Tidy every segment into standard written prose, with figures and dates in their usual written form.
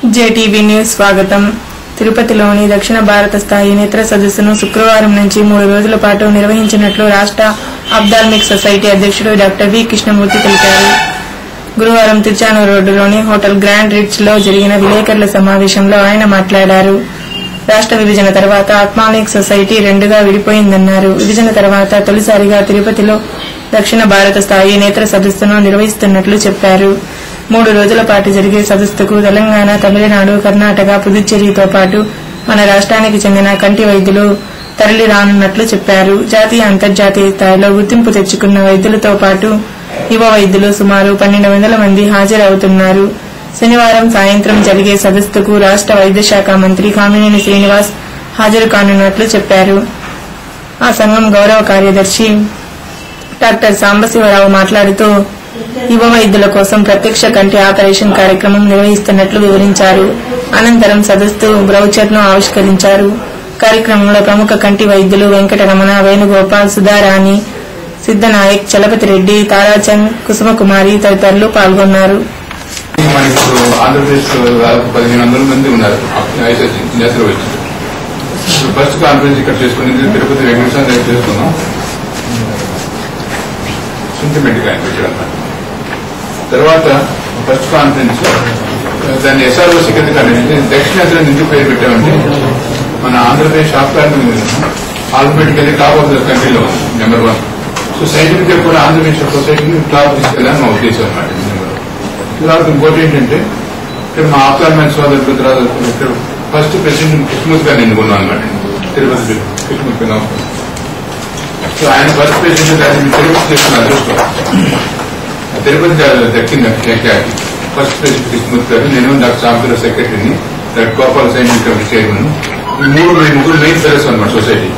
JTV news స్వాగతం. తిరుపతిలోని దక్షిణ భారత స్థాయి నేత్ర సదస్సును శుక్రవారం నుంచి 3 రోజుల పాటు నిర్వహించినట్లు రాష్ట్ర ఆప్థాల్మిక్ సొసైటీ అధ్యక్షుడు డాక్టర్ వి కృష్ణమూర్తి తెలిపారు. గురువారం తిరుచానూరు రోడ్డులోని హోటల్ గ్రాండ్ రిచ్ లో జరిగిన విలేకరుల సమావేశంలో ఆయన మాట్లాడారు. రాష్ట్ర విభజన తర్వాత ఆప్థాల్మిక్ సొసైటీ 2గా విడిపోయిందన్నారు. విభజన తర్వాత తొలిసారిగా తిరుపతిలో దక్షిణ భారత స్థాయి నేత్ర సదస్సును నిర్వహిస్తున్నట్లు చెప్పారు. 3 రోజుల పాటు జరిగే సదస్సుకు తెలంగాణ, తమిళనాడు, కర్ణాటక, పుదుచ్చేరితో పాటు మన రాష్ట్రానికి చెందిన కంటి వైద్యులు తరలి రానున్నట్లు చెప్పారు. జాతీయ, అంతర్జాతీయ స్థాయిలో గుర్తింపు తెచ్చుకున్న వైద్యులతో పాటు యువ వైద్యులు సుమారు 1200 మంది హాజరవుతున్నారు. శనివారం సాయంత్రం జరిగే సదస్సుకు రాష్ట్ర వైద్య శాఖ మంత్రి కామినేని శ్రీనివాస్ హాజరు కానున్నట్లు చెప్పారు. ఆ సంఘం గౌరవ కార్యదర్శి డాక్టర్ సాంబశివరావు మాట్లాడుతూ యువ వైద్యుల కోసం ప్రత్యక్ష కంటి ఆపరేషన్ కార్యక్రమం నిర్వహిస్తున్నట్లు వివరించారు. అనంతరం సదస్సు బ్రౌచర్ను ఆవిష్కరించారు. కార్యక్రమంలో ప్రముఖ కంటి వైద్యులు వెంకటరమణ, వేణుగోపాల్, సుధారాణి, సిద్దనాయక్, చలపతి రెడ్డి, తారాచంద్, కుసుమకుమారి తదితరులు పాల్గొన్నారు. ఆంధ్రప్రదేశ్ 1500 మంది ఉన్నారు. ఫస్ట్ కాన్ఫరెన్స్ ఇక్కడ చేసుకునేది తిరుపతి వెంకటేశ్వర దగ్గర చేసుకున్నాం. సెంటిమెంట్ గా అనిపించడం. తర్వాత ఫస్ట్ కాన్ఫరెన్స్ దాన్ని ఎస్ఆర్ఓసి కింద దక్షిణాంధ్ర నుంచి పేరు పెట్టామంటే మన Andhra Pradesh alphabetically top of the కంట్రీలో నెంబర్ 1. సో సైంటిఫిక్ గా కూడా ఆంధ్రప్రదేశ్ సొసైటీని టాప్ తీసుకెళ్ళాలని మా ఉద్దేశం అన్నమాట. తర్వాత ఇంకోటి ఏంటంటే ఇక్కడ మా ఆప్థాల్మిక్ సోదరుడు తర్వాత ఇక్కడ ఫస్ట్ ప్రెసిడెంట్ కృష్ణమూర్తి గారిని ఎన్నుకున్నాం అనమాట. తిరుపతి కృష్ణమూర్తి గారు. సో ఆయన ఫస్ట్ ప్రెసిడెంట్ గారిని తిరుపతి చేస్తున్న అదృష్టం. తిరుపతి గారు దక్కింది ఫస్ట్ ప్రెసిడెంట్ కృష్ణమూర్తి గారు, నేను డాక్టర్ సాంబశివరావు సెక్రటరీని, doctor Gopal scientific committee chairman. ఈ ముగ్గురు మెయిన్ ఫెలోస్ అనమాట సొసైటీ.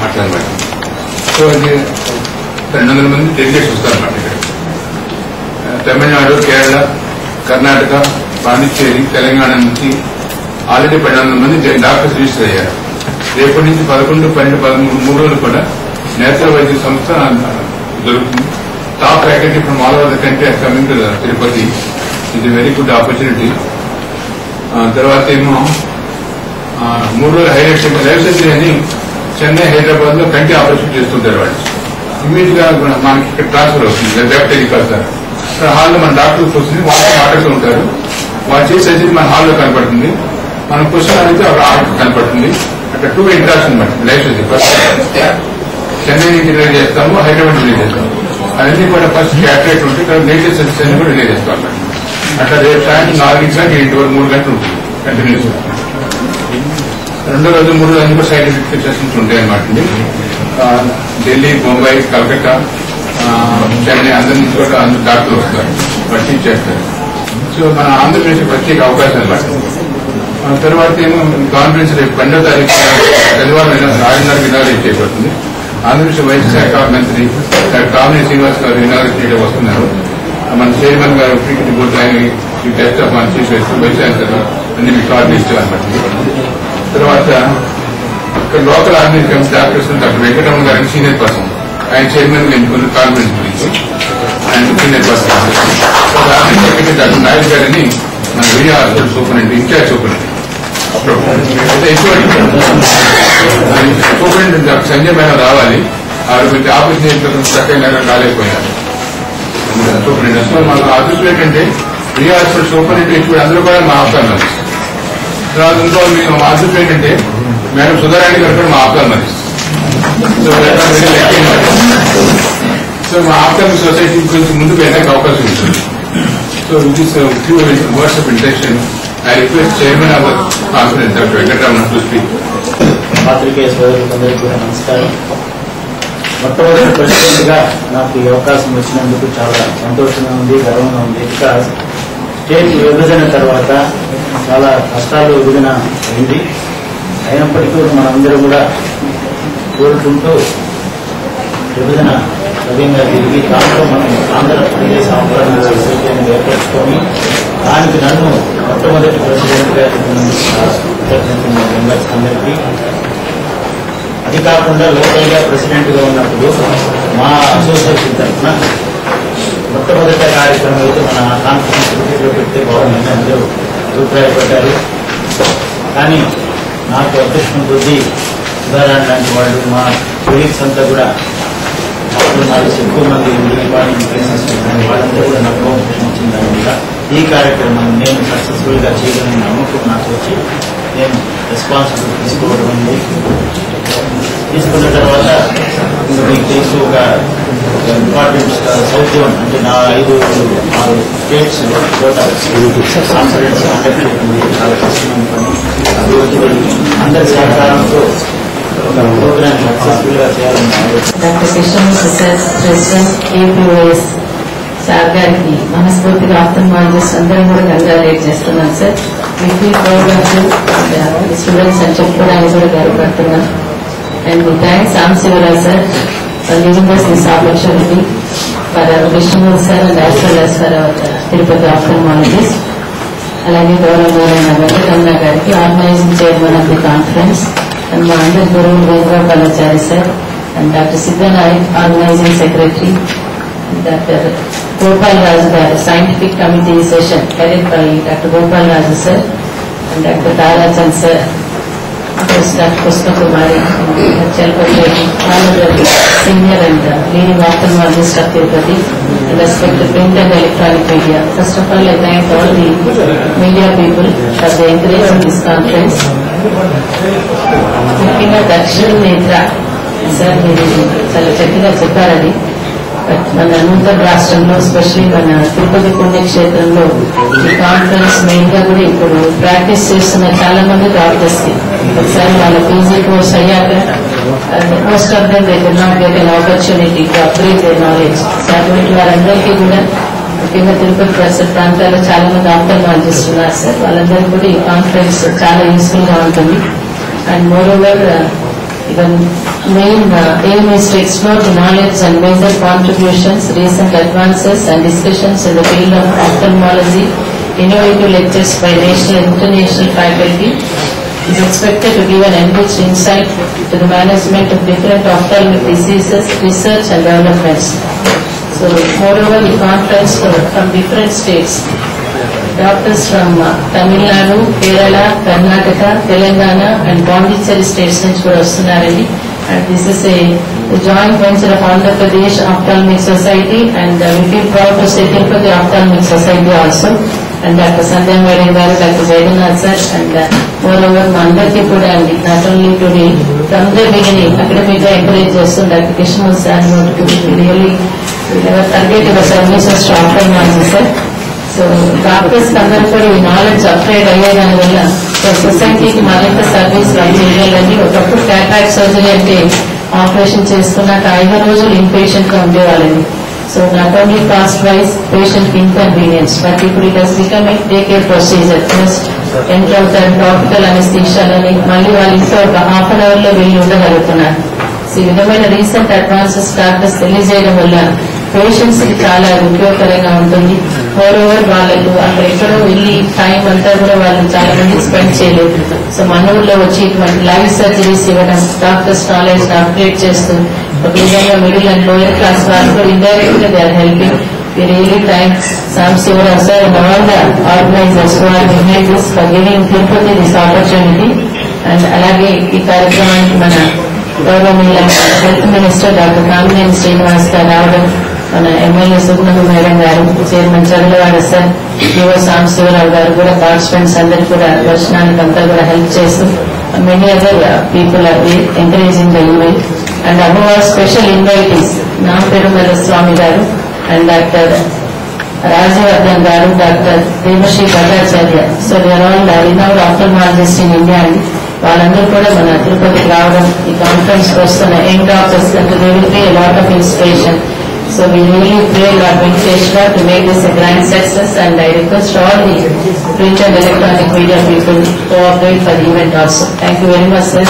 మాట్లాడమాట. సో అది 200 మంది డెలిగేట్స్ వస్తారన్నమాట. ఇక్కడ తమిళనాడు, కేరళ, కర్ణాటక, పాండిచ్చేరి, తెలంగాణ నుంచి ఆల్రెడీ 1200 మంది డాక్టర్స్ రిజిస్టర్ అయ్యారు. రేపటి నుంచి 11, 12, 13 3 రోజులు కూడా నేత్ర వైద్య సంస్థ దొరుకుతుంది. Top faculty from all over the country are coming to Tirupati. ఇది వెరీ గుడ్ ఆపర్చునిటీ. తర్వాత ఏమో 3 రోజులు హైలైట్స్ లైవ్ సర్జరీ అని చెన్నై, హైదరాబాద్ లో కంటి ఆపరేషన్ చేస్తుంటారు. వాళ్ళు ఇమీడియట్ గా మనకి ఇక్కడ ట్రాన్స్ఫర్ అవుతుంది. వెబ్ టెలికాస్ట్ ఇక్కడ హాల్లో మన డాక్టర్స్ వస్తుంది, వాళ్ళు మాట్లాడుతూ ఉంటారు. వాళ్ళు చేసే సర్జరీ మన హాల్లో కనపడుతుంది. మనం క్వశ్చన్ అడిగితే అక్కడ ఆర్డర్ కనపడుతుంది. అక్కడ 2 ఇంట్రాక్షన్ అనమాట. లైవ్ సర్జరీ ఫస్ట్ చెన్నై నుంచి రిలీజ్ చేస్తాము, హైదరాబాద్ రిలీజ్ చేస్తాము. అవన్నీ కూడా ఫస్ట్ క్యాటరేట్ ఉంటుంది. ఇక్కడ లేటెస్ట్ సర్జరీస్ అన్ని కూడా రిలీజ్ చేస్తాం అన్నమాట. అట్లా రేపు సాయంత్రం 4 నుంచి 8 వరకు 3 గంటలు ఉంటుంది కంటిన్యూస్. 2వ రోజు 3 రోజులు కూడా సైంటిఫిక్ సెషన్స్ ఉంటాయి అన్నమాట. ఢిల్లీ, బొంబాయి, కలకత్తా, చెన్నై అందరి నుంచి కూడా అందరు డాక్టర్లు వస్తారు, బట్టి చేస్తారు. సో మన ఆంధ్రప్రదేశ్ ప్రత్యేక అవకాశం అన్నమాట. తర్వాత ఏమో కాన్ఫరెన్స్ రేపు 12వ తారీఖు శనివారం 6:30కి ఇనాగరేట్ చేయబడుతుంది. ఆంధ్రప్రదేశ్ వైద్య శాఖ మంత్రి డాక్టర్ కామినేని శ్రీనివాస్ గారు ఇనాగరేట్ చేయడం వస్తున్నారు. మన చైర్మన్ గారు క్రికెట్ బోర్డు ఆయన బెస్ట్ ఆఫ్ మన చీఫ్ వైస్ ఛాన్సలర్ అన్ని మీకు కార్డు ఇస్తారు అనమాట. తర్వాత ఇక్కడ local army doctors doctor Venkataramana గారికి సీనియర్ పర్సన్, ఆయన చైర్మన్ గా ఎన్నుకున్న కాన్ఫరెన్స్ గురించి ఆయన senior person. Army secretary doctor Naidu గారిని మన Vijaya hospital superintendent, incharge superintendent. Superintendent doctor Sanjay madam రావాలి. ఆవిడ కొంచెం ఆపరేషన్ చక్కగా రాలేకపోయినారు సూపరింటెండెంట్. సో మాకు అదృష్టం ఏంటంటే విజయ హాస్పిటల్ సూపరింటెండెంట్ ఇప్పుడు అందరూ కూడా మా ఆప్తాను. తర్వాత ఇంకో మీకు అదృష్టం ఏంటంటే మేడం సుధారాణి గారు కూడా మా ఆప్తాను. సో మా ఆప్థాల్మిక్ సొసైటీ కొంచెం ముందుకు వెళ్ళడానికి అవకాశం ఉంటుంది. So it is few words of intention. I request chairman of the conference doctor Venkataramana to speak. పాత్రికేయ సోదరులందరికీ కూడా నమస్కారం. మొట్టమొదటి ప్రెసిడెంట్ గా నాకు ఈ అవకాశం వచ్చినందుకు చాలా సంతోషంగా ఉంది, గర్వంగా ఉంది. బికాస్ స్టేట్ విభజన తర్వాత చాలా కష్టాలు విభజన అయింది. అయినప్పటికీ కూడా మనందరూ కూడా కోరుకుంటూ విభజన సవ్యంగా తిరిగి దాంట్లో మనం ఆంధ్రప్రదేశ్ ఆపరేషన్ సొసైటీని ఏర్పరచుకొని దానికి నన్ను మొట్టమొదటి ప్రెసిడెంట్ గా మెంబర్స్ అందరికీ. అది కాకుండా లోకల్ గా ప్రెసిడెంట్ గా ఉన్నప్పుడు మా అసోసియేషన్ తరఫున మొట్టమొదటి కార్యక్రమం అయితే మన కాన్ఫరెన్స్ తిరుపతిలో పెడితే బాగుందని అందరూ అభిప్రాయపడ్డారు. కానీ నాకు అదృష్టం కొద్దీ సుధారాణి లాంటి వాళ్ళు మా కొలీగ్స్ అంతా కూడా నాకు ఎక్కువ మంది డిపార్ట్మెంట్ ప్లేసెస్ వాళ్ళంతా కూడా నాకు కోఆపరేషన్ ఇచ్చిన దానివల్ల ఈ కార్యక్రమాన్ని నేను సక్సెస్ఫుల్ గా చేయగలని నమ్మకం నాకు వచ్చి నేను రెస్పాన్సిబిలిటీ తీసుకోవడం ఉంది. తీసుకున్న తర్వాత మీకు తెలుసు ఒక ఇంపార్టెంట్ సౌత్ జోన్ అంటే నా 5-6 స్టేట్స్ కాన్ఫరెన్స్ కండక్ట్ అవుతుంది. చాలా కష్టమైన పని అభివృద్ధి అందరి సహకారంతో ప్రోగ్రామ్ సక్సెస్ఫుల్ గా చేయాలని doctor Krishnamurthy sir president APOS sir గారికి మనస్ఫూర్తిగా ఆఫ్థల్మాలజిస్ట్ అందరం కూడా కంగ్రాచులేట్ చేస్తున్నాం సార్. మీ ప్రోగ్రామ్స్ స్టూడెంట్స్ అని చెప్పుకోవడానికి కూడా గర్వపడుతున్నాం. And we thank Sam Sivaraj sir for giving us this opportunity for Krishnamurti sir and as well as for Tirupati ophthalmologist. అలాగే గౌరవమైన వెంకటరమణ గారికి organizing chairman of the conference and మా అందరి గురువు Vedagopalachari sir and doctor Siddhanayak organizing secretary, doctor Gopal Raju garu scientific committee session headed by doctor Gopal Raju sir and doctor Tarachand sir, doctor Krishna Kumari, Chalapathi senior and leading ophthalmologist of Tirupati, respect print and electronic media. First of all, I thank all the media people for the encouraging this conference. ముఖ్యంగా దక్షిణ నేత్ర sir మీరు చాలా చక్కగా చెప్పారని. But మన నూతన రాష్ట్రంలో ఎస్పెషలీ మన తిరుపతి పుణ్యక్షేత్రంలో ఈ కాన్ఫరెన్స్ మెయిన్ గా కూడా ఇప్పుడు ప్రాక్టీస్ చేస్తున్న చాలా మంది డాక్టర్స్ కి ఒకసారి వాళ్ళ పీజీ కోర్స్ అయ్యాక most of them they can not get an opportunity to upgrade their knowledge. So అటువంటి వారందరికీ కూడా ముఖ్యంగా తిరుపతి పరిసర ప్రాంతాల్లో చాలా మంది ఆఫ్థల్మాలజిస్ట్ ఉన్నారు సార్. వాళ్ళందరికీ కూడా ఈ కాన్ఫరెన్స్ చాలా యూస్ఫుల్ గా ఉంటుంది. And more over even main aim is to explore the knowledge and major contributions, recent advances and discussions in the field of ophthalmology. Innovative lectures by national and international faculty is expected to give an enriched insight to the management of different ophthalmic diseases, research and developments. So moreover, the conference from different states, doctors from Tamil Nadu, Kerala, Karnataka, Telangana and Pondicherry states నుంచి కూడా వస్తున్నారండి. And this is a joint venture of Andhra Pradesh Ophthalmic Society and we feel proud to say Tirupati Ophthalmic Society also. And Dr. Sandhya Madam garu, Dr. Jayanath sir and moreover మా అందరికీ కూడా అండి not only today from the beginning academic గా encourage చేస్తూ Dr. Krishnamurti sir really we never forget your services to ophthalmology sir. So doctors అందరూ కూడా ఈ knowledge upgrade అయ్యే దాని వల్ల సొసైటీకి మరింత సర్వీస్ చేయాలని. ఒకప్పుడు క్యాటరాక్ట్ సర్జరీ అంటే ఆపరేషన్ చేసుకున్నాక 5 రోజులు ఇన్ పేషెంట్ గా ఉండేవాళ్ళని. So not only cost wise patient inconvenience but ఇప్పుడు it has become a day care procedure. Just enter అవుతారు టాపికల్ అనెస్థీషియాలని మళ్ళీ వాళ్ళ ఇంట్లో ఒక హాఫ్ అన్ అవర్ లో వెళ్ళి ఉండగలుగుతున్నారు. సో ఈ విధమైన రీసెంట్ అడ్వాన్సెస్ డాక్టర్స్ తెలియజేయడం వల్ల పేషెంట్స్ కి చాలా ఉపయోగకరంగా ఉంటుంది. మోర్ ఓవర్ వాళ్ళకు అక్కడ ఎక్కడో వెళ్ళి టైం అంతా కూడా వాళ్ళు చాలా మంది స్పెండ్ చేయలేదు. సో మన ఊళ్ళో వచ్చి ఇటువంటి లైవ్ సర్జరీస్ ఇవ్వడం డాక్టర్స్ నాలెడ్జ్ అప్గ్రేడ్ చేస్తూ ఒక విధంగా మిడిల్ అండ్ లోయర్ క్లాస్ వాళ్ళు కూడా ఇండైరెక్ట్ గా they are helping. We really thank Sam Sivaraj sir and all the organizers who have made this for giving Tirupati this opportunity. And అలాగే ఈ కార్యక్రమానికి మన గౌరవనీయ health minister doctor Kamineni Srinivas గారు రావడం, మన ఎమ్మెల్యే సుగుణమ్మ మేడం గారు, chairman Chandravada sir, EO Sam Sivarao గారు కూడా పార్టిసిపెంట్స్ అందరూ కూడా దర్శనానికి అంతా కూడా హెల్ప్ చేస్తూ many other people are encouraging the event. And above all special invitees Namaperumala Swamy గారు అండ్ డాక్టర్ రాజవర్ధన్ గారు, doctor Devashree Bhattacharya. So they are all renowned ophthalmologist in India అండి. వాళ్ళందరూ కూడా మన తిరుపతికి రావడం, ఈ కాన్ఫరెన్స్ కి వస్తున్న యంగ్ డాక్టర్స్ అంటే they will be a lot of inspiration. So we really pray Lord Venkateshwar to make this a grand success, and I request all the print and electronic media people to cooperate for the event also. Thank you very much sir.